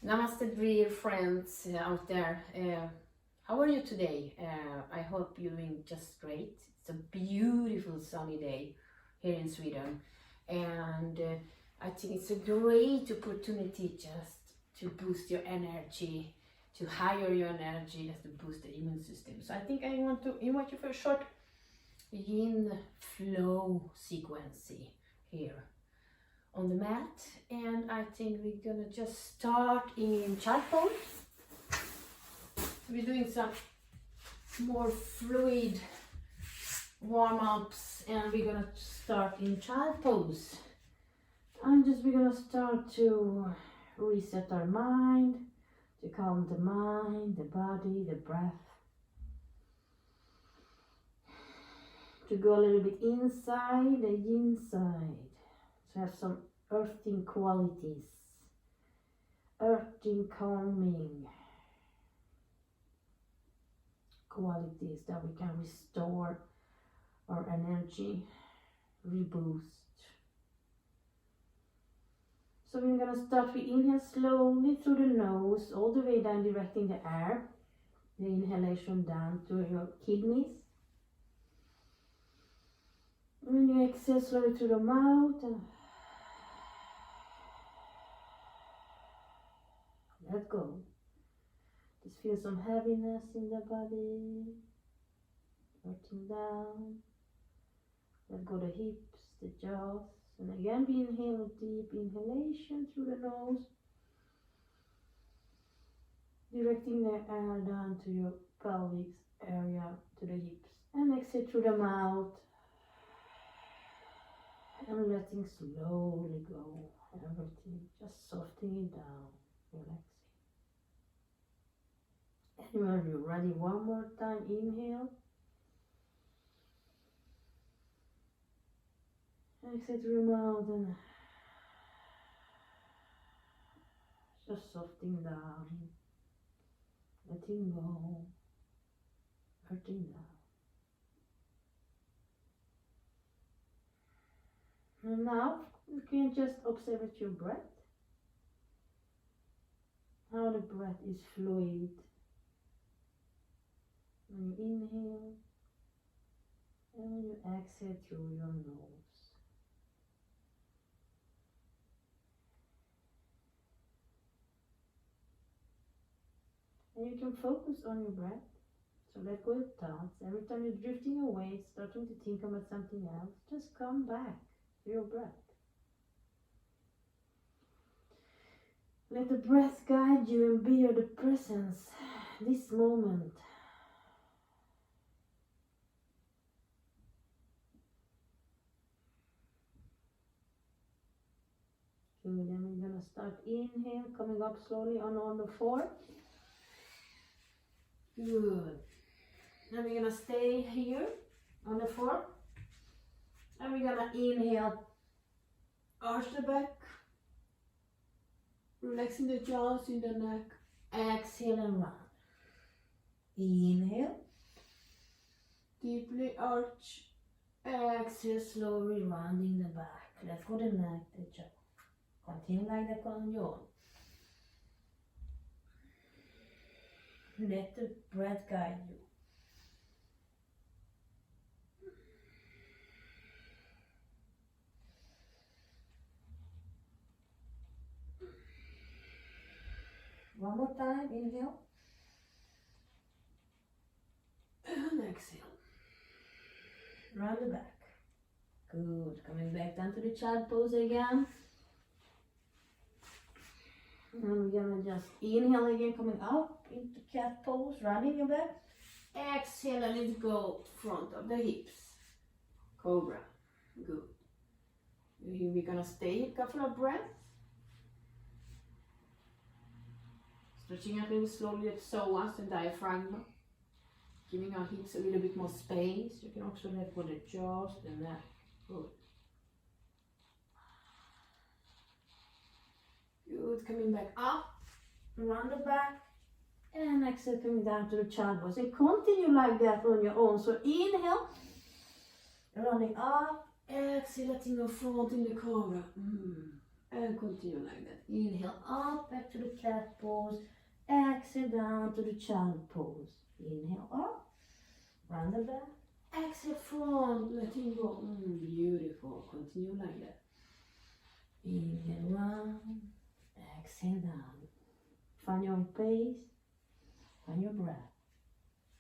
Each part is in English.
Namaste, dear friends out there. How are you today? I hope you're doing just great. It's a beautiful sunny day here in Sweden, and I think it's a great opportunity just to boost your energy, to higher your energy, just to boost the immune system. So I think I want to invite you for a short Yin Flow sequence here on the mat, and I think we're gonna just start in child pose. We're doing some more fluid warm-ups, and we're gonna start in child pose. And we're gonna start to reset our mind, to calm the mind, the body, the breath, to go a little bit inside the yin side. To have some earthing qualities, earthing calming qualities that we can restore our energy, reboost. So we're gonna start with inhale slowly through the nose, all the way down, directing the air, the inhalation down to your kidneys. And then you exhale slowly through the mouth and let go. Just feel some heaviness in the body, floating down. Let go the hips, the jaws, and again we inhale a deep inhalation through the nose, directing the air down to your pelvic area, to the hips, and exhale through the mouth, and letting slowly go everything, just softening it down, relaxing. And when you're ready, one more time, inhale. Exhale through the mouth and just softening down, letting go, letting down. And now you can just observe your breath, how the breath is fluid. When you inhale and when you exhale through your nose. And you can focus on your breath. So let go of thoughts. Every time you're drifting away, starting to think about something else, just come back to your breath. Let the breath guide you and be your the presence, this moment. And then we're gonna start inhale, coming up slowly on the floor. Good. Then we're gonna stay here on the floor. And we're gonna inhale, arch the back, relaxing the jaws in the neck. Exhale and round. Inhale, deeply arch. Exhale, slowly rounding the back. Let go the neck, the jaw. Continue like that on your own. Let the breath guide you. One more time, inhale. And exhale. Round the back. Good. Coming back down to the child pose again. And we're gonna just inhale again, coming up into cat pose, rounding your back. Exhale and let go front of the hips. Cobra. Good. Here we're gonna stay a couple of breaths. Stretching out a little slowly at psoas and diaphragm. Giving our hips a little bit more space. You can also let go the jaws, the neck. Good. Good, coming back up, around the back, and exhale, coming down to the child pose. And continue like that on your own. So inhale, rounding up, exhale, letting go front in the cobra. And continue like that. Inhale up, back to the cat pose. Exhale down to the child pose. Inhale up, round the back. Exhale front, letting go. Beautiful. Continue like that. Inhale round, exhale down. Find your own pace, find your breath.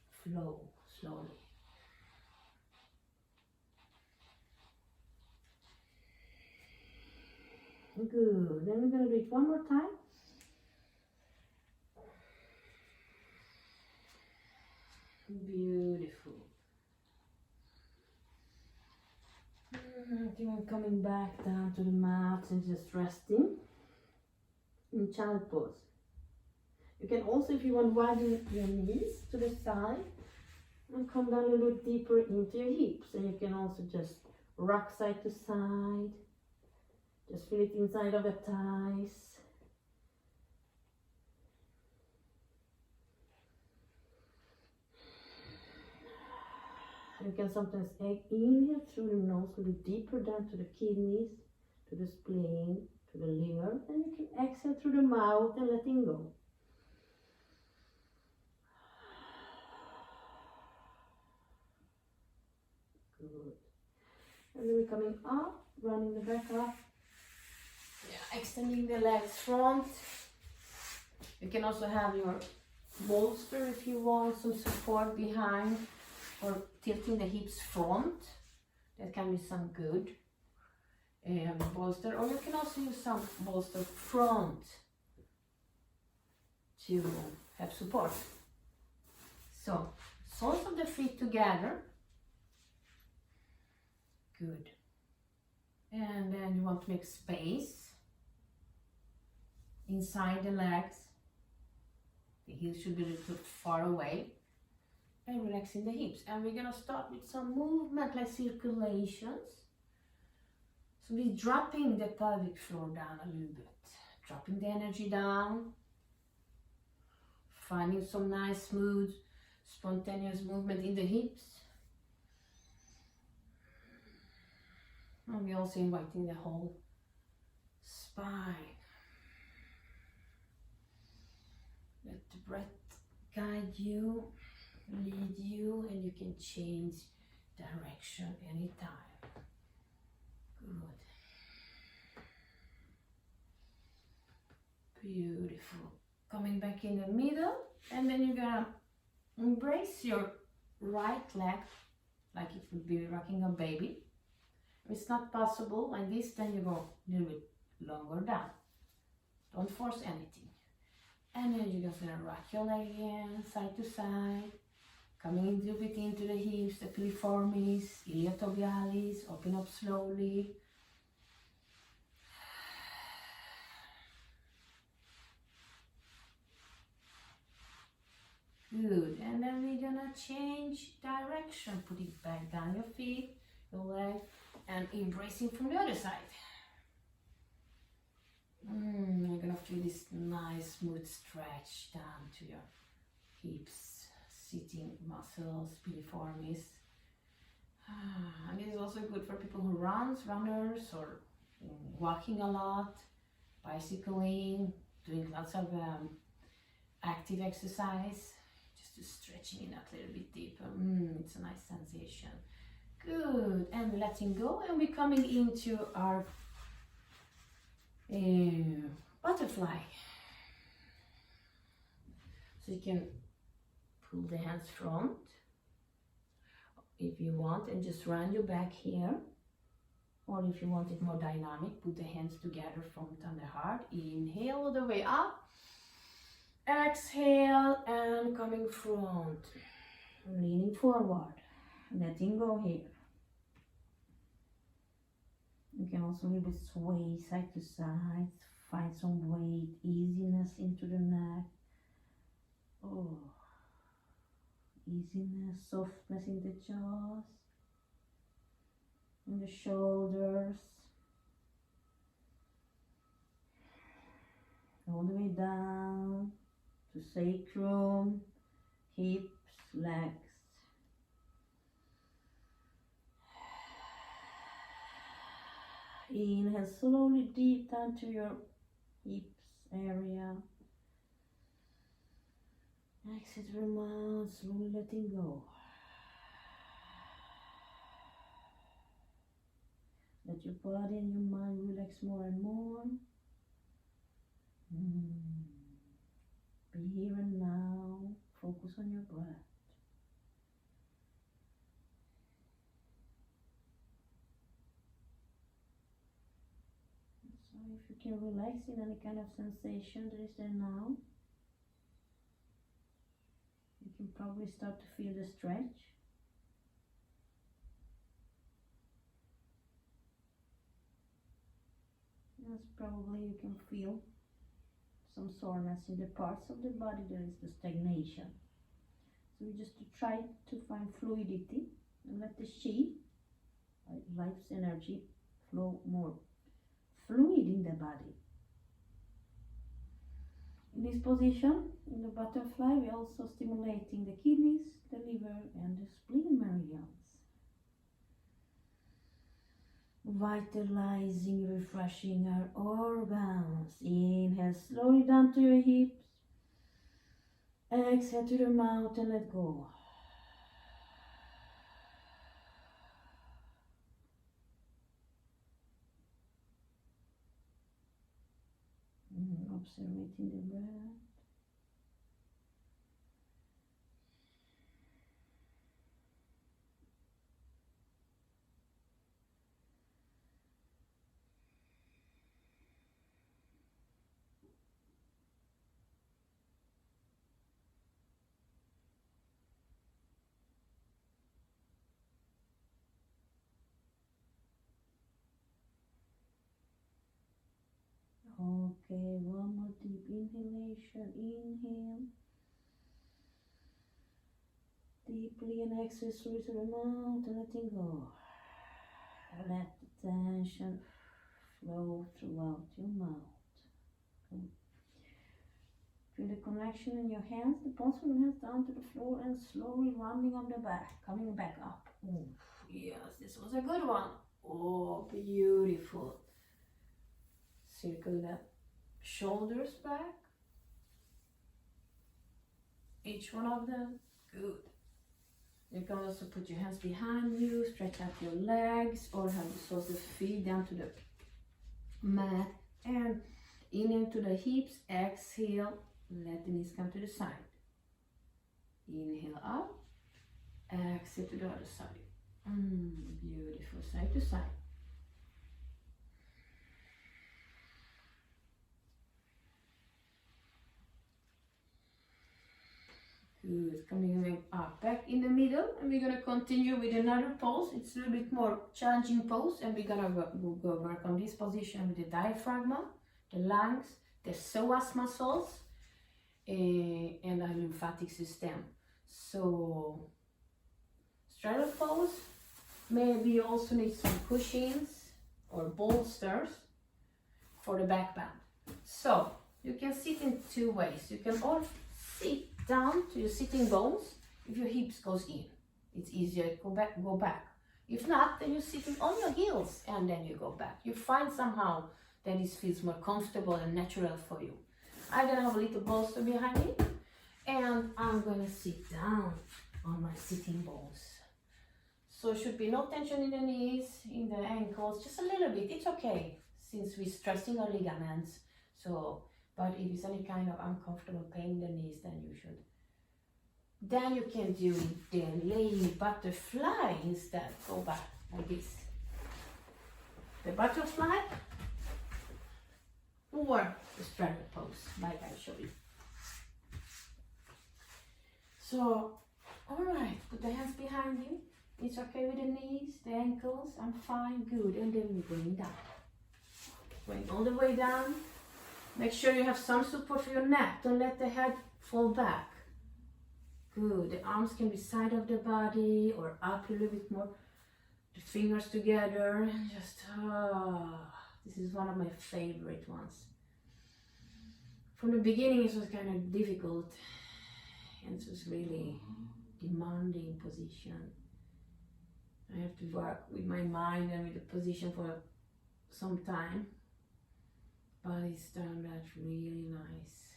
Flow slowly. Good. Then we're going to do it one more time. Beautiful. Then coming back down to the mat and just resting in child pose. You can also, if you want, widen your knees to the side and come down a little bit deeper into your hips. And you can also just rock side to side. Just feel it inside of the thighs. You can sometimes inhale through the nose, a little deeper down to the kidneys, to the spleen, to the liver. And you can exhale through the mouth and letting go. Good. And then we're coming up, running the back up. Yeah, extending the legs front. You can also have your bolster if you want some support behind, or tilting the hips front. That can be some good bolster, or you can also use some bolster front to have support. So, soles of the feet together. Good. And then you want to make space inside the legs. The heels should be a little bit far away. And relaxing the hips. And we're gonna start with some movement like circulations. So we're dropping the pelvic floor down a little bit. Dropping the energy down. Finding some nice, smooth, spontaneous movement in the hips. And we're also inviting the whole spine. Let the breath guide you, lead you, and you can change direction anytime. Good. Beautiful. Coming back in the middle, and then you're gonna embrace your right leg like it would be rocking a baby. If it's not possible like this, then you go a little bit longer down. Don't force anything. And then you're just gonna rock your leg again, side to side. Coming a little bit into the hips, the piriformis, iliotibialis, open up slowly. Good, and then we're gonna change direction, put it back down your feet, your leg, and embracing from the other side. You're gonna feel this nice smooth stretch down to your hips, sitting muscles, piriformis. And this is also good for people who runners, or walking a lot, bicycling, doing lots of active exercise, just stretching it out a little bit deeper. It's a nice sensation. Good, and letting go, and we're coming into our butterfly. So you can pull the hands front if you want, and just round your back here. Or if you want it more dynamic, put the hands together, front and the heart. Inhale all the way up. Exhale, and coming front. Leaning forward. Letting go here. You can also a little bit sway side to side. Find some weight, easiness into the neck. Oh. Easiness, softness in the jaws. In the shoulders. All the way down to sacrum, hips, legs. Inhale slowly deep down to your hips area. Exhale through your mouth, slowly letting go. Let your body and your mind relax more and more. Be here and now. Focus on your breath. So if you can relax in any kind of sensation that is there now, you can probably start to feel the stretch. Yes, probably you can feel some soreness in the parts of the body there is the stagnation. So we just try to find fluidity and let the chi, life's energy, flow more fluid in the body. In this position, in the butterfly, we're also stimulating the kidneys, the liver, and the spleen meridians. Vitalizing, refreshing our organs. Inhale slowly down to your hips. Exhale to the mouth and let go. Observing the breath. Okay, one more deep inhalation. Inhale deeply and exhale through the mouth and letting go. Let the tension flow throughout your mouth. Feel the connection in your hands, the palms of your hands down to the floor and slowly rounding up the back, coming back up. Oh, yes, this was a good one. Oh, beautiful. Circle the shoulders back. Each one of them. Good. You can also put your hands behind you, stretch out your legs, or have the soles of feet down to the mat. And inhale to the hips, exhale, let the knees come to the side. Inhale up, exhale to the other side. Beautiful, side to side. Good, coming up, back in the middle, and we're gonna continue with another pose. It's a little bit more challenging pose, and we're gonna go work on this position with the diaphragm, the lungs, the psoas muscles, and our lymphatic system. So, straddle pose. Maybe you also need some cushions or bolsters for the back bend. So, you can sit in two ways. You can all sit down to your sitting bones. If your hips goes in, it's easier to go back. If not, then you're sitting on your heels and then you go back. You find somehow that this feels more comfortable and natural for you. I'm gonna have a little bolster behind me and I'm gonna sit down on my sitting bones. So should be no tension in the knees, in the ankles, just a little bit. It's okay since we're stressing our ligaments. So, but if it's any kind of uncomfortable pain in the knees, then you should. Then you can do the laying butterfly instead. Go back like this. The butterfly or the straddle pose, like I showed you. So, all right, put the hands behind you. It's okay with the knees, the ankles. I'm fine, good. And then we're going down. Going all the way down. Make sure you have some support for your neck. Don't let the head fall back. Good. The arms can be side of the body or up a little bit more. The fingers together. Just, this is one of my favorite ones. From the beginning, it was kind of difficult. And it was really demanding position. I have to work with my mind and with the position for some time, but it's done that really nice.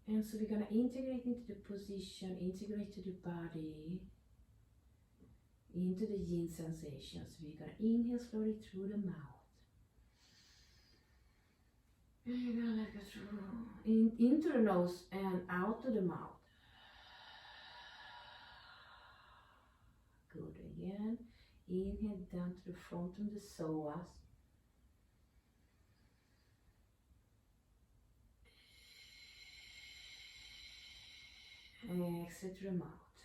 And so we're gonna integrate into the position, integrate to the body, into the yin sensations. We're gonna inhale slowly through the mouth. And you're gonna let it through, into the nose and out to the mouth. Good, again. Inhale down to the front of the psoas. Exit through the mouth.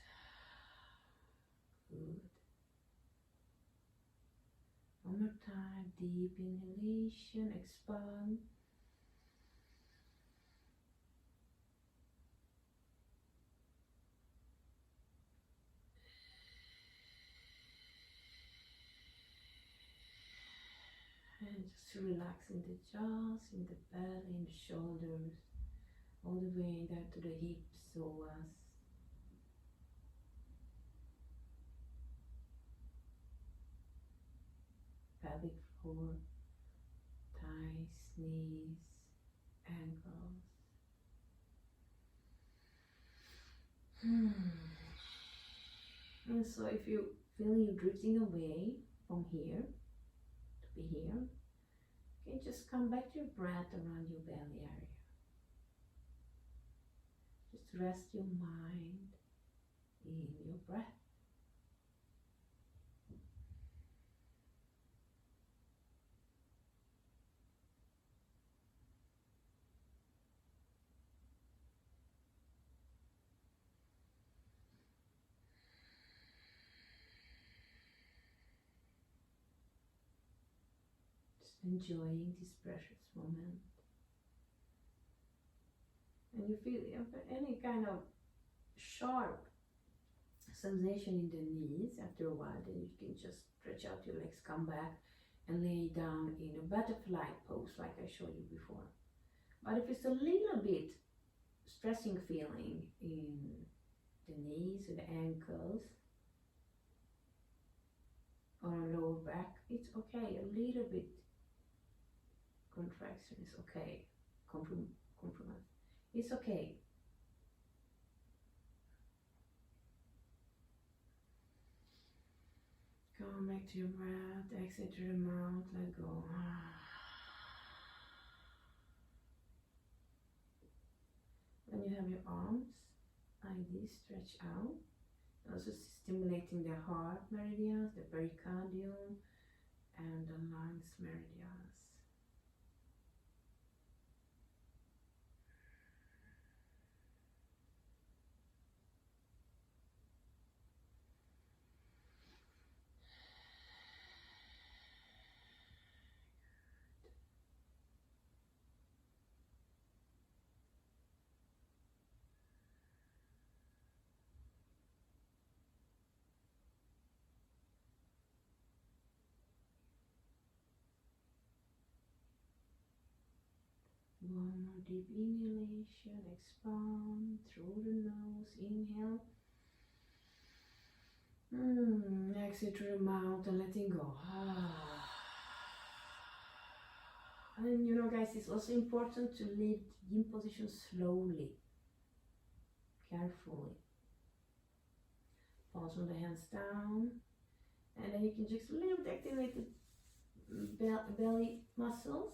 Good. One more time. Deep inhalation. Expand. And just relaxing the jaws, in the belly, in the shoulders, all the way down to the hips, psoas. Pelvic floor, thighs, knees, ankles. And so if you feel you drifting away from here to be here, okay, just come back to your breath around your belly area. Just rest your mind in your breath. Enjoying this precious moment. And you feel any kind of sharp sensation in the knees after a while, then you can just stretch out your legs, come back and lay down in a butterfly pose like I showed you before. But if it's a little bit stressing feeling in the knees or the ankles or lower back, it's okay. A little bit contraction is okay. Compromise. It's okay. Come back to your breath. Exit through the mouth. Let go. When you have your arms like this, stretch out. Also stimulating the heart meridians, the pericardium, and the lungs meridians. One more deep inhalation, expand through the nose, inhale. Exit through the mouth and letting go. And you know guys, it's also important to leave yin position slowly, carefully. Pause on the hands down, and then you can just a little bit activate the belly muscles.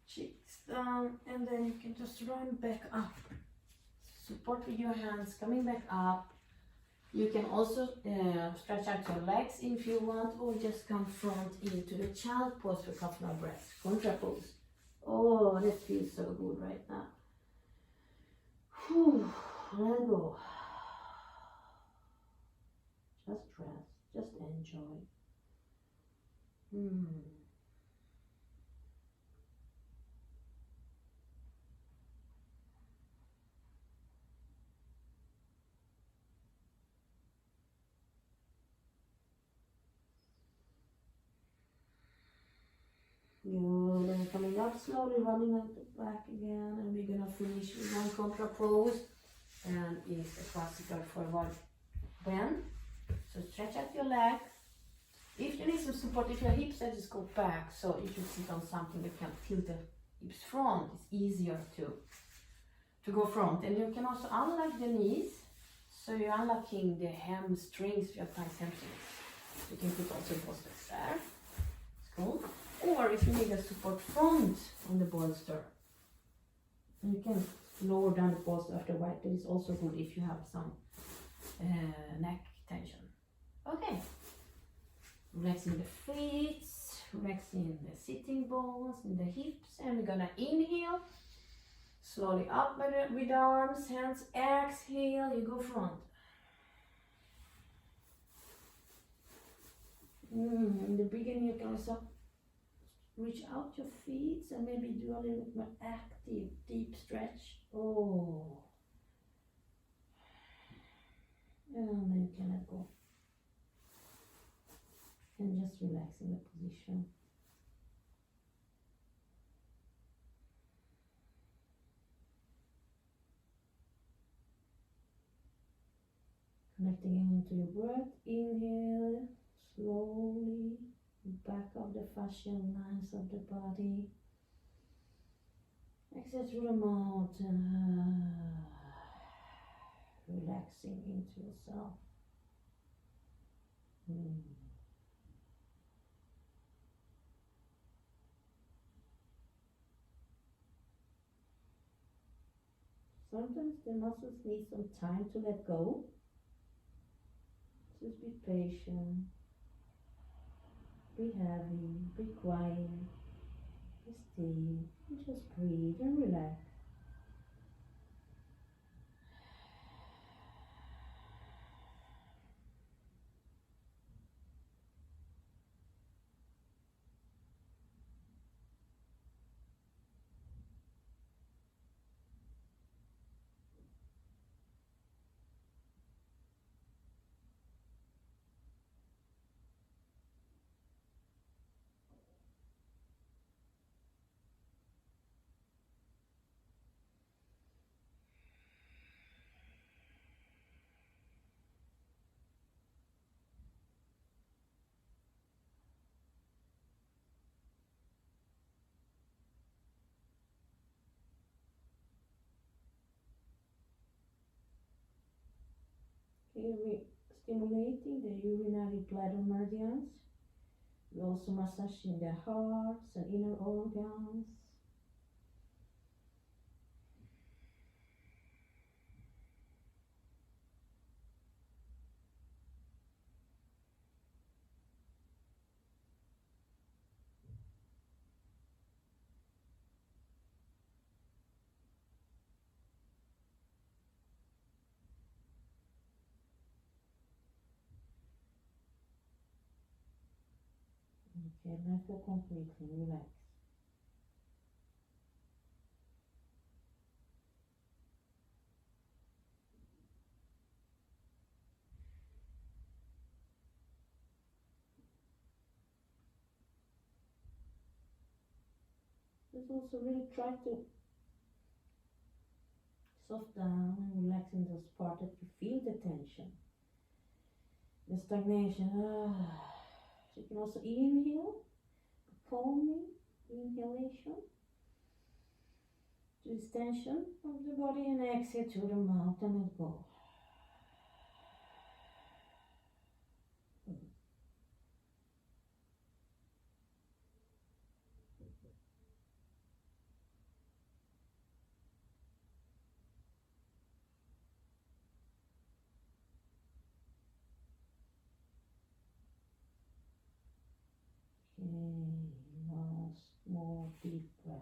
Cheeks down, and then you can just run back up. Support with your hands, coming back up. You can also stretch out your legs if you want, or just come front into the child pose for a couple of breaths. Contra pose. Oh, that feels so good right now. Whew, let go. Just rest, just enjoy. Good, and coming up slowly, running up the back again, and we're gonna finish with one contra pose, and it's a classical forward bend. So stretch out your leg, If you need some support, if your hips just go back, so if you sit on something, you can tilt the hips front. It's easier to go front. And you can also unlock the knees. So you're unlocking the hamstrings, your thighs, hamstrings. You can put also bolsters there. It's cool. Or if you need a support front on the bolster, you can lower down the bolster after a while. That is also good if you have some neck tension. Okay. Relaxing the feet, relaxing the sitting bones and the hips, and we're gonna inhale, slowly up with arms, hands, exhale, you go front. In the beginning you can also reach out your feet and maybe do a little bit more active, deep stretch. Oh. And then you can let go. And just relax in the position. Connecting into your breath. Inhale, slowly, back of the fascial lines of the body. Exhale through the mouth. Relaxing into yourself. Sometimes the muscles need some time to let go. Just be patient, be heavy, be quiet, be still, and just breathe and relax. Here we're stimulating the urinary bladder meridians. We're also massaging the hearts and inner organs. Okay, let go completely, relax. Just also really try to soft down and relax in those parts that you feel the tension, the stagnation. So you can also inhale, calming inhalation to this tension of the body, and exhale through the mouth and let go. Okay, last more deep breath.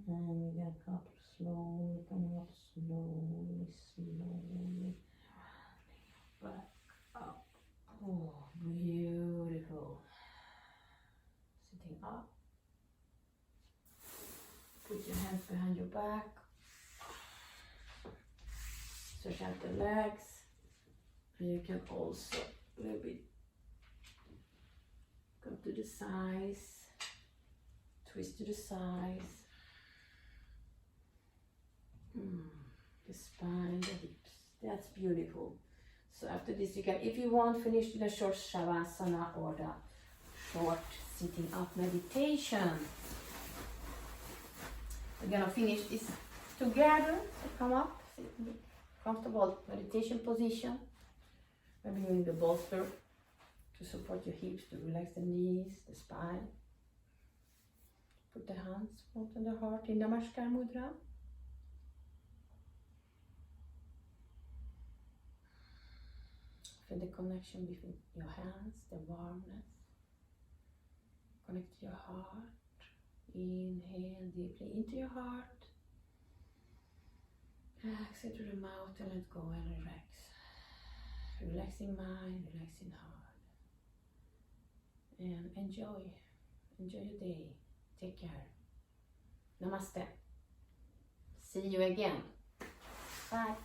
And we got a couple slowly coming up, slowly, back up. Oh, beautiful. Sitting up. Put your hands behind your back. Stretch out the legs. And you can also a little bit come to the sides, twist to the sides. The spine, the hips. That's beautiful. So after this you can, if you want, finish with a short shavasana or the short sitting up meditation. We're gonna finish this together. So come up, sit in comfortable meditation position. Maybe using the bolster to support your hips, to relax the knees, the spine. Put the hands both on the heart in Namaskar Mudra. Feel the connection between your hands, the warmness. Connect to your heart. Inhale deeply into your heart. Exhale through the mouth and let go and relax. Relaxing mind, relaxing heart. And enjoy your day. Take care. Namaste. See you again. Bye.